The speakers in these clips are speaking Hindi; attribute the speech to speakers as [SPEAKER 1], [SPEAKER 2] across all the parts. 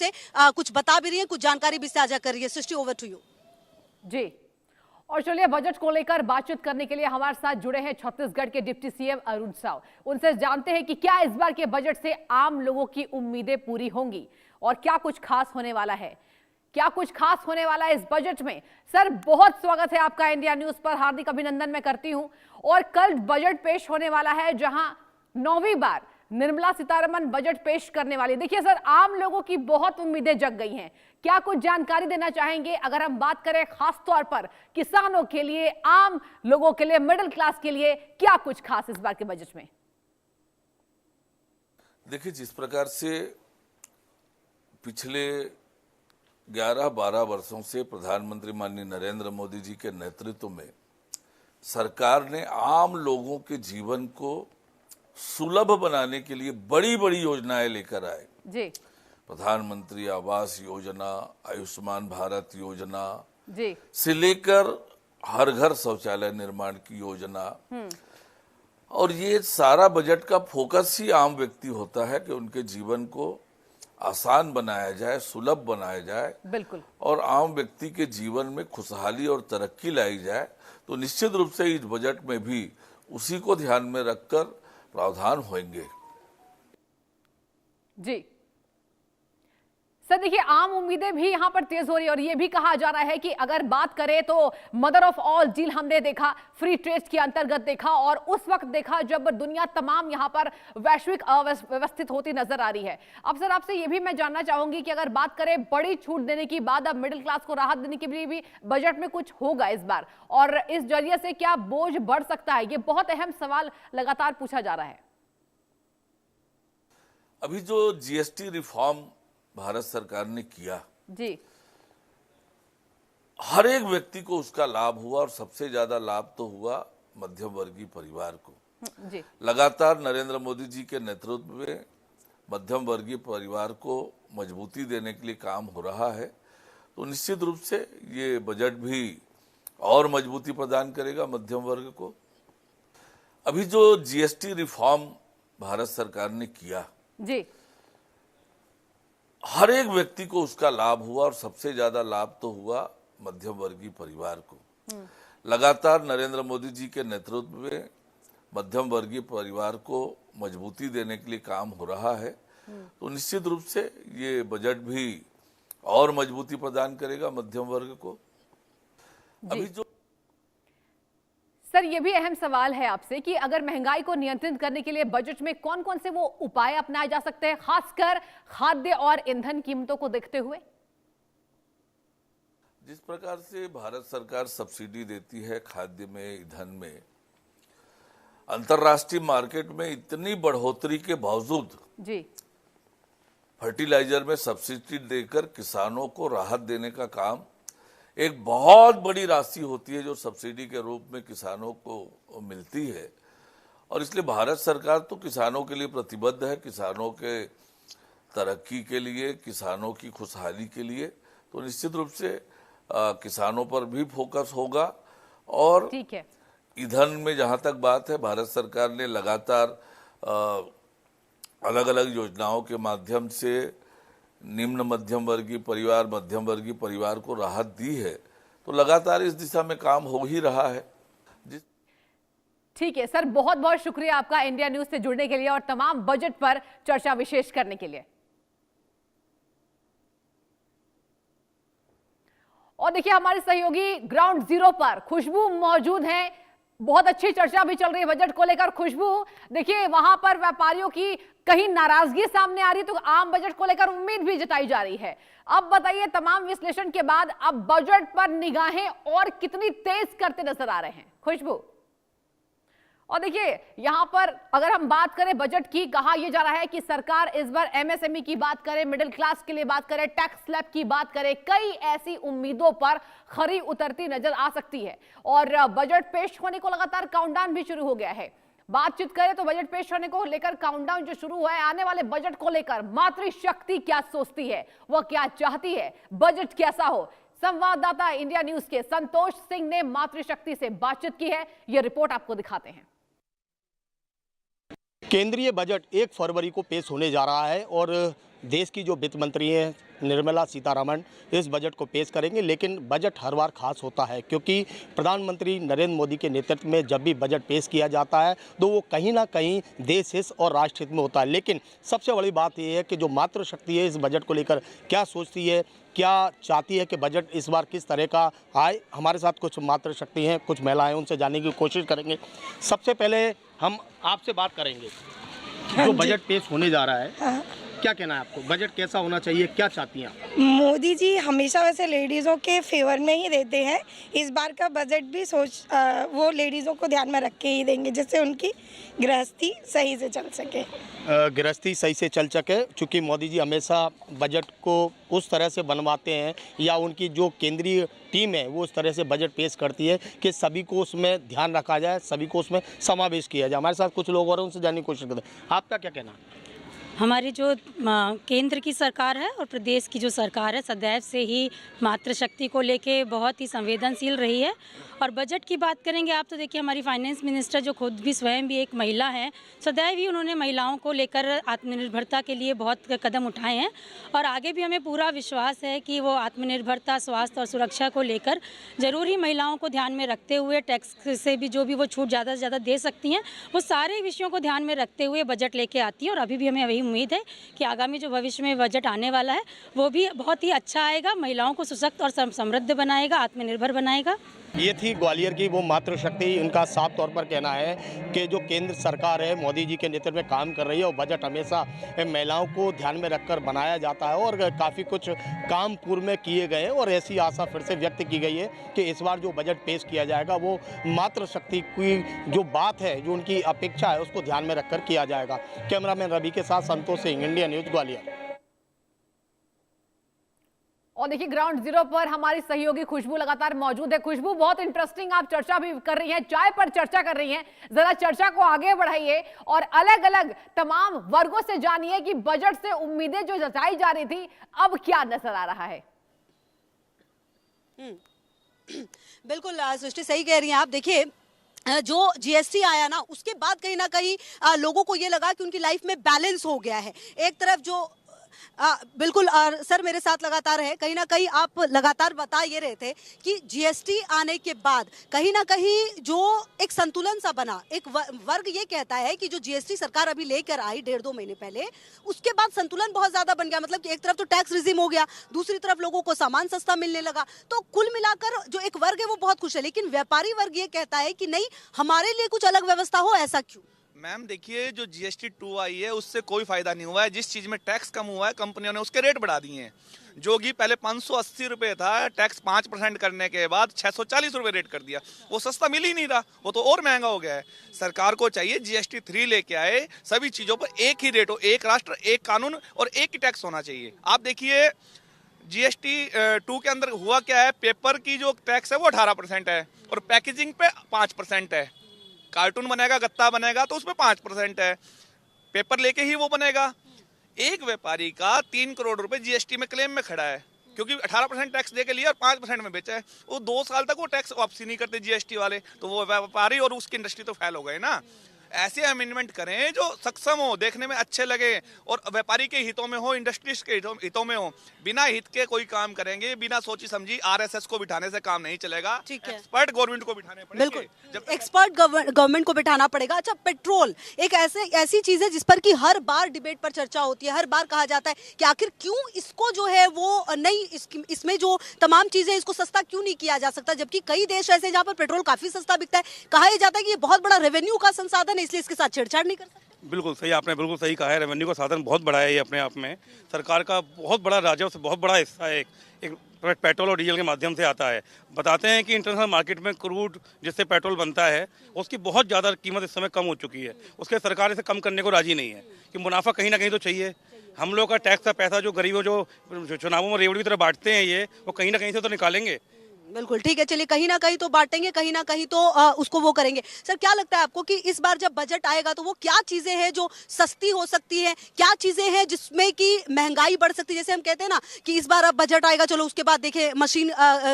[SPEAKER 1] से कुछ बता भी रही है, कुछ जानकारी भी साझा कर रही है। सृष्टि, ओवर टू यू।
[SPEAKER 2] जी, और चलिए बजट को लेकर बातचीत करने के लिए हमारे साथ जुड़े हैं छत्तीसगढ़ के डिप्टी सीएम अरुण साव। उनसे जानते हैं कि क्या इस बार के बजट से आम लोगों की उम्मीदें पूरी होंगी और क्या कुछ खास होने वाला है, क्या कुछ खास होने वाला है इस बजट में। सर, बहुत स्वागत है आपका इंडिया न्यूज पर, हार्दिक अभिनंदन मैं करती हूं। और कल बजट पेश होने वाला है जहां 9वीं बार निर्मला सीतारमण बजट पेश करने वाली। देखिए सर, आम लोगों की बहुत उम्मीदें जग गई हैं, क्या कुछ जानकारी देना चाहेंगे? अगर हम बात करें खास तौर पर किसानों के लिए, आम लोगों के लिए, मिडिल क्लास के लिए, क्या कुछ खास इस बार के बजट में?
[SPEAKER 3] देखिए, जिस प्रकार से पिछले 11-12 वर्षों से प्रधानमंत्री माननीय नरेंद्र मोदी जी के नेतृत्व में सरकार ने आम लोगों के जीवन को सुलभ बनाने के लिए बड़ी बड़ी योजनाएं लेकर आए
[SPEAKER 2] जी।
[SPEAKER 3] प्रधानमंत्री आवास योजना, आयुष्मान भारत योजना
[SPEAKER 2] जी
[SPEAKER 3] से लेकर हर घर शौचालय निर्माण की योजना, और ये सारा बजट का फोकस ही आम व्यक्ति होता है कि उनके जीवन को आसान बनाया जाए, सुलभ बनाया जाए,
[SPEAKER 2] बिल्कुल,
[SPEAKER 3] और आम व्यक्ति के जीवन में खुशहाली और तरक्की लाई जाए। तो निश्चित रूप से इस बजट में भी उसी को ध्यान में रखकर प्रावधान होंगे।
[SPEAKER 2] जी सर, देखिए आम उम्मीदें भी यहां पर तेज हो रही है और ये भी कहा जा रहा है कि अगर बात करें तो मदर ऑफ ऑल डील हमने देखा, फ्री ट्रेड के अंतर्गत देखा, और उस वक्त देखा जब दुनिया तमाम यहां पर वैश्विक अव्यवस्थित होती नजर आ रही है। अब सर, आपसे ये भी मैं जानना चाहूंगी कि अगर बात करें बड़ी छूट देने की बाद अब मिडिल क्लास को राहत देने के लिए भी बजट में कुछ होगा इस बार, और इस जरिए से क्या बोझ बढ़ सकता है? ये बहुत अहम सवाल लगातार पूछा जा रहा है।
[SPEAKER 3] अभी जो जीएसटी रिफॉर्म भारत सरकार ने किया,
[SPEAKER 2] जी,
[SPEAKER 3] हर एक व्यक्ति को उसका लाभ हुआ, और सबसे ज्यादा लाभ तो हुआ मध्यम वर्गीय परिवार को।
[SPEAKER 2] जी,
[SPEAKER 3] लगातार नरेंद्र मोदी जी के नेतृत्व में मध्यम वर्गीय परिवार को मजबूती देने के लिए काम हो रहा है। तो निश्चित रूप से ये बजट भी और मजबूती प्रदान करेगा मध्यम वर्ग को। अभी जो जीएसटी रिफॉर्म भारत सरकार ने किया,
[SPEAKER 2] जी,
[SPEAKER 3] हर एक व्यक्ति को उसका लाभ हुआ, और सबसे ज्यादा लाभ तो हुआ मध्यम वर्गीय परिवार को। लगातार नरेंद्र मोदी जी के नेतृत्व में मध्यम वर्गीय परिवार को मजबूती देने के लिए काम हो रहा है। तो निश्चित रूप से ये बजट भी और मजबूती प्रदान करेगा मध्यम वर्ग को। अभी जो
[SPEAKER 2] सर, ये भी अहम सवाल है आपसे कि अगर महंगाई को नियंत्रित करने के लिए बजट में कौन कौन से वो उपाय अपनाए जा सकते हैं, खासकर खाद्य और ईंधन कीमतों को देखते हुए?
[SPEAKER 3] जिस प्रकार से भारत सरकार सब्सिडी देती है खाद्य में, ईंधन में, अंतर्राष्ट्रीय मार्केट में इतनी बढ़ोतरी के बावजूद
[SPEAKER 2] जी,
[SPEAKER 3] फर्टिलाइजर में सब्सिडी देकर किसानों को राहत देने का काम, एक बहुत बड़ी राशि होती है जो सब्सिडी के रूप में किसानों को मिलती है, और इसलिए भारत सरकार तो किसानों के लिए प्रतिबद्ध है, किसानों के तरक्की के लिए, किसानों की खुशहाली के लिए। तो निश्चित रूप से किसानों पर भी फोकस होगा। और
[SPEAKER 2] ठीक है,
[SPEAKER 3] ईंधन में जहां तक बात है, भारत सरकार ने लगातार अलग अलग योजनाओं के माध्यम से निम्न मध्यम वर्गीय परिवार, मध्यम वर्गीय परिवार को राहत दी है। तो लगातार इस दिशा में काम हो ही रहा है।
[SPEAKER 2] ठीक है सर, बहुत बहुत शुक्रिया आपका इंडिया न्यूज से जुड़ने के लिए और तमाम बजट पर चर्चा विशेष करने के लिए। और देखिए, हमारे सहयोगी ग्राउंड जीरो पर खुशबू मौजूद हैं। बहुत अच्छी चर्चा भी चल रही है बजट को लेकर। खुशबू, देखिए वहां पर व्यापारियों की कहीं नाराजगी सामने आ रही है, तो आम बजट को लेकर उम्मीद भी जताई जा रही है। अब बताइए, तमाम विश्लेषण के बाद अब बजट पर निगाहें और कितनी तेज करते नजर आ रहे हैं खुशबू? और देखिए, यहां पर अगर हम बात करें बजट की, कहा यह जा रहा है कि सरकार इस बार एमएसएमई की बात करें, मिडिल क्लास के लिए बात करें, टैक्स स्लैब की बात करें, कई ऐसी उम्मीदों पर खरी उतरती नजर आ सकती है। और बजट पेश होने को लगातार काउंटडाउन भी शुरू हो गया है। बातचीत करें तो बजट पेश होने को लेकर काउंटडाउन जो शुरू हुआ है, आने वाले बजट को लेकर मातृशक्ति क्या सोचती है, वह क्या चाहती है, बजट कैसा हो। संवाददाता इंडिया न्यूज के संतोष सिंह ने मातृशक्ति से बातचीत की है, यह रिपोर्ट आपको दिखाते हैं।
[SPEAKER 4] केंद्रीय बजट 1 फरवरी को पेश होने जा रहा है और देश की जो वित्त मंत्री हैं निर्मला सीतारमण इस बजट को पेश करेंगे, लेकिन बजट हर बार खास होता है क्योंकि प्रधानमंत्री नरेंद्र मोदी के नेतृत्व में जब भी बजट पेश किया जाता है तो वो कहीं ना कहीं देश हित और राष्ट्र हित में होता है। लेकिन सबसे बड़ी बात ये है कि जो मातृशक्ति है इस बजट को लेकर क्या सोचती है, क्या चाहती है कि बजट इस बार किस तरह का आए। हमारे साथ कुछ मातृशक्ति हैं, कुछ महिलाएं, उनसे जानने की कोशिश करेंगे। सबसे पहले हम आपसे बात करेंगे, जो बजट पेश होने जा रहा है क्या कहना है आपको, बजट कैसा होना चाहिए, क्या चाहती हैं आप?
[SPEAKER 5] मोदी जी हमेशा वैसे लेडीज़ों के फेवर में ही देते हैं। इस बार का बजट भी वो लेडीज़ों को ध्यान में रख के ही देंगे जिससे उनकी गृहस्थी सही से चल सके।
[SPEAKER 4] गृहस्थी सही से चल सके, चूँकि मोदी जी हमेशा बजट को उस तरह से बनवाते हैं या उनकी जो केंद्रीय टीम है वो उस तरह से बजट पेश करती है कि सभी को उसमें ध्यान रखा जाए, सभी को उसमें समावेश किया जाए। हमारे साथ कुछ लोग और उनसे जानने की कोशिश करते हैं। आपका क्या कहना है?
[SPEAKER 6] हमारी जो केंद्र की सरकार है और प्रदेश की जो सरकार है सदैव से ही मातृशक्ति को लेके बहुत ही संवेदनशील रही है। और बजट की बात करेंगे आप तो देखिए हमारी फाइनेंस मिनिस्टर जो खुद भी स्वयं भी एक महिला हैं, सदैव ही उन्होंने महिलाओं को लेकर आत्मनिर्भरता के लिए बहुत कदम उठाए हैं और आगे भी हमें पूरा विश्वास है कि वो आत्मनिर्भरता, स्वास्थ्य और सुरक्षा को लेकर जरूर ही महिलाओं को ध्यान में रखते हुए टैक्स से भी जो भी वो छूट ज़्यादा से ज़्यादा दे सकती हैं वो सारे विषयों को ध्यान में रखते हुए बजट लेके आती हैं। और अभी भी हमें वही उम्मीद है कि आगामी जो भविष्य में बजट आने वाला है वो भी बहुत ही अच्छा आएगा, महिलाओं को सशक्त और समृद्ध बनाएगा, आत्मनिर्भर बनाएगा।
[SPEAKER 4] ये थी ग्वालियर की वो मातृशक्ति। इनका साफ तौर पर कहना है कि जो केंद्र सरकार है मोदी जी के नेतृत्व में काम कर रही है और बजट हमेशा महिलाओं को ध्यान में रखकर बनाया जाता है और काफ़ी कुछ काम पूर्व में किए गए हैं और ऐसी आशा फिर से व्यक्त की गई है कि इस बार जो बजट पेश किया जाएगा वो मातृशक्ति की जो बात है, जो उनकी अपेक्षा है उसको ध्यान में रखकर किया जाएगा। कैमरामैन रवि के साथ संतोष सिंह, इंडिया न्यूज़, ग्वालियर।
[SPEAKER 2] और देखिए ग्राउंड जीरो पर हमारी सहयोगी खुशबू लगातार मौजूद है। खुशबू, बहुत इंटरेस्टिंग आप चर्चा भी कर रही हैं, चाय पर चर्चा कर रही हैं, जरा चर्चा को आगे बढ़ाइए और अलग अलग तमाम वर्गों से जानिए कि बजट से उम्मीदें जो जताई जा रही थी अब क्या नजर आ रहा है।
[SPEAKER 1] बिल्कुल सृष्टि, सही कह रही हैं आप। देखिए जो जीएसटी आया ना उसके बाद कहीं ना कहीं लोगों को ये लगा कि उनकी लाइफ में बैलेंस हो गया है। एक तरफ जो बिल्कुल सर मेरे साथ लगातार है, कहीं ना कहीं आप लगातार बता ये रहे थे कि जीएसटी आने के बाद कहीं ना कहीं जो एक संतुलन सा बना, एक वर्ग ये कहता है कि जो जीएसटी सरकार अभी लेकर आई 1.5-2 महीने पहले, उसके बाद संतुलन बहुत ज्यादा बन गया। मतलब कि एक तरफ तो टैक्स रिजीम हो गया, दूसरी तरफ लोगों को सामान सस्ता मिलने लगा, तो कुल मिलाकर जो एक वर्ग है वो बहुत खुश है। लेकिन व्यापारी वर्ग ये कहता है कि नहीं, हमारे लिए कुछ अलग व्यवस्था हो। ऐसा क्यों?
[SPEAKER 7] मैम देखिए, जो जीएसटी 2 आई है उससे कोई फायदा नहीं हुआ है। जिस चीज में टैक्स कम हुआ है कंपनियों ने उसके रेट बढ़ा दिए हैं। जो कि पहले 580 रुपए था, टैक्स 5% करने के बाद 640 रुपए रेट कर दिया। वो सस्ता मिल ही नहीं रहा, वो तो और महंगा हो गया है। सरकार को चाहिए जीएसटी 3 लेके आए, सभी चीजों पर एक ही रेट हो, एक राष्ट्र एक कानून और एक ही टैक्स होना चाहिए। आप देखिए जीएसटी 2 के अंदर हुआ क्या है, पेपर की जो टैक्स है वो 18% है और पैकेजिंग पे 5% है। कार्टून बनेगा, गत्ता बनेगा तो उसमें 5% है, पेपर लेके ही वो बनेगा। एक व्यापारी का 3 करोड़ रुपए जीएसटी में क्लेम में खड़ा है क्योंकि 18% टैक्स दे के लिया और 5% में बेचा है। वो 2 साल तक वो टैक्स वापसी नहीं करते जीएसटी वाले, तो वो व्यापारी और उसकी इंडस्ट्री तो फेल हो गए ना। ऐसे अमेंडमेंट करें जो सक्षम हो, देखने में अच्छे लगे और व्यापारी के हितों में हो, इंडस्ट्रीज के हितों में हो। बिना हित के कोई काम करेंगे, बिना सोची समझी आरएसएस को बिठाने से काम नहीं चलेगा।
[SPEAKER 1] ठीक है,
[SPEAKER 7] एक्सपर्ट गवर्नमेंट को बिठाने पड़ेंगे।
[SPEAKER 1] बिल्कुल, जब एक्सपर्ट गवर्नमेंट को बिठाना पड़ेगा। अच्छा, पेट्रोल एक ऐसी चीज है जिस पर कि हर बार डिबेट पर चर्चा होती है, हर बार कहा जाता है कि आखिर क्यों इसको जो है वो नहीं, इसमें जो तमाम चीजें इसको सस्ता क्यों नहीं किया जा सकता, जबकि कई देश ऐसे जहाँ पर पेट्रोल काफी सस्ता बिकता है। कहा यह जाता है कि ये बहुत बड़ा रेवेन्यू का संसाधन है, इसलिए इसके साथ छेड़छाड़ नहीं कर सकते।
[SPEAKER 8] बिल्कुल सही, आपने बिल्कुल सही कहा है। रेवेन्यू का साधन बहुत बड़ा है ये अपने आप में, सरकार का बहुत बड़ा राजस्व, बहुत बड़ा हिस्सा है एक पेट्रोल और डीजल के माध्यम से आता है। बताते हैं कि इंटरनेशनल मार्केट में क्रूड जिससे पेट्रोल बनता है उसकी बहुत ज़्यादा कीमत इस समय कम हो चुकी है। उसके सरकार इसे कम करने को राजी नहीं है कि मुनाफा कहीं ना कहीं तो चाहिए। हम लोग का टैक्स का पैसा जो गरीबों जो चुनावों में रेवड़ी की तरह बांटते हैं ये, वो कहीं ना कहीं से तो निकालेंगे।
[SPEAKER 1] बिल्कुल ठीक है, चलिए कहीं ना कहीं तो बांटेंगे, कहीं ना कहीं तो उसको वो करेंगे। सर क्या लगता है आपको कि इस बार जब बजट आएगा तो वो क्या चीजें हैं जो सस्ती हो सकती है, क्या चीजें हैं जिसमें कि महंगाई बढ़ सकती है? जैसे हम कहते हैं ना कि इस बार अब बजट आएगा, चलो उसके बाद देखिए मशीन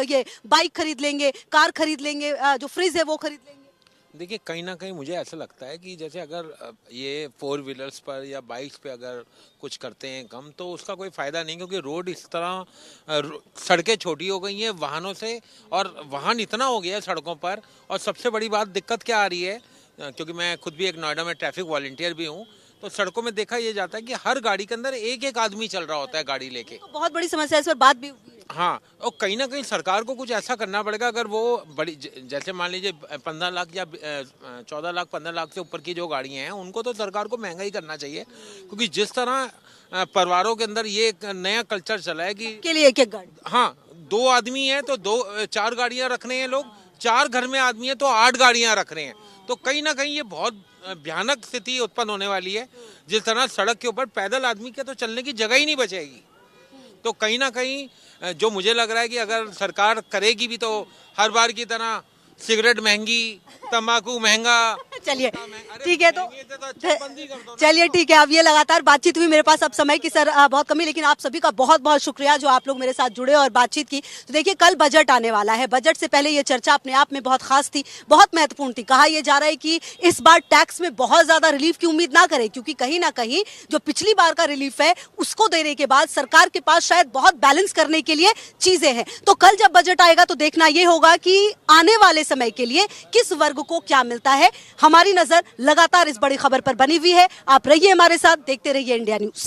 [SPEAKER 1] ये बाइक खरीद लेंगे, कार खरीद लेंगे, जो फ्रिज है वो खरीद लेंगे।
[SPEAKER 9] देखिए कहीं ना कहीं मुझे ऐसा लगता है कि जैसे अगर ये 4 व्हीलर्स पर या बाइक्स पे अगर कुछ करते हैं कम तो उसका कोई फ़ायदा नहीं, क्योंकि रोड इस तरह सड़कें छोटी हो गई हैं वाहनों से, और वाहन इतना हो गया है सड़कों पर। और सबसे बड़ी बात दिक्कत क्या आ रही है, क्योंकि मैं खुद भी एक नोएडा में ट्रैफिक वॉलंटियर भी हूँ, तो सड़कों में देखा ये जाता है कि हर गाड़ी के अंदर एक एक आदमी चल रहा होता है गाड़ी लेके।
[SPEAKER 1] तो बहुत बड़ी समस्या है, इस पर बात भी हुई है।
[SPEAKER 9] हाँ, और कहीं ना कहीं सरकार को कुछ ऐसा करना पड़ेगा। अगर वो बड़ी जैसे मान लीजिए 15 लाख या 14 लाख 15 लाख से ऊपर की जो गाड़ियां हैं उनको तो सरकार को महंगा ही करना चाहिए, क्योंकि जिस तरह परिवारों के अंदर ये एक नया कल्चर चला है कि
[SPEAKER 1] के लिए एक एक गाड़ी।
[SPEAKER 9] हाँ, 2 आदमी हैं तो 4 गाड़ियां रख रहे हैं लोग, 4 घर में आदमी है तो 8 गाड़ियां रख रहे हैं। तो कहीं ना कहीं ये बहुत भयानक स्थिति उत्पन्न होने वाली है। जिस तरह सड़क के ऊपर पैदल आदमी के तो चलने की जगह ही नहीं बचेगी। तो कहीं ना कहीं जो मुझे लग रहा है कि अगर सरकार करेगी भी तो हर बार की तरह सिगरेट महंगी, तंबाकू महंगा।
[SPEAKER 1] चलिए ठीक है, तो चलिए ठीक है। अब ये लगातार बातचीत हुई, मेरे पास अब समय की सर बहुत कमी, लेकिन आप सभी का बहुत बहुत शुक्रिया जो आप लोग मेरे साथ जुड़े और बातचीत की। तो देखिए कल बजट आने वाला है, बजट से पहले ये चर्चा अपने आप में बहुत खास थी, बहुत महत्वपूर्ण थी। कहा यह जा रहा है कि इस बार टैक्स में बहुत ज्यादा रिलीफ की उम्मीद ना करें, क्योंकि कहीं ना कहीं जो पिछली बार का रिलीफ है उसको देने के बाद सरकार के पास शायद बहुत बैलेंस करने के लिए चीजें हैं। तो कल जब बजट आएगा तो देखना ये होगा कि आने वाले समय के लिए किस वर्ग को क्या मिलता है। हमारी नजर लगातार इस बड़ी खबर पर बनी हुई है। आप रहिए हमारे साथ, देखते रहिए इंडिया न्यूज।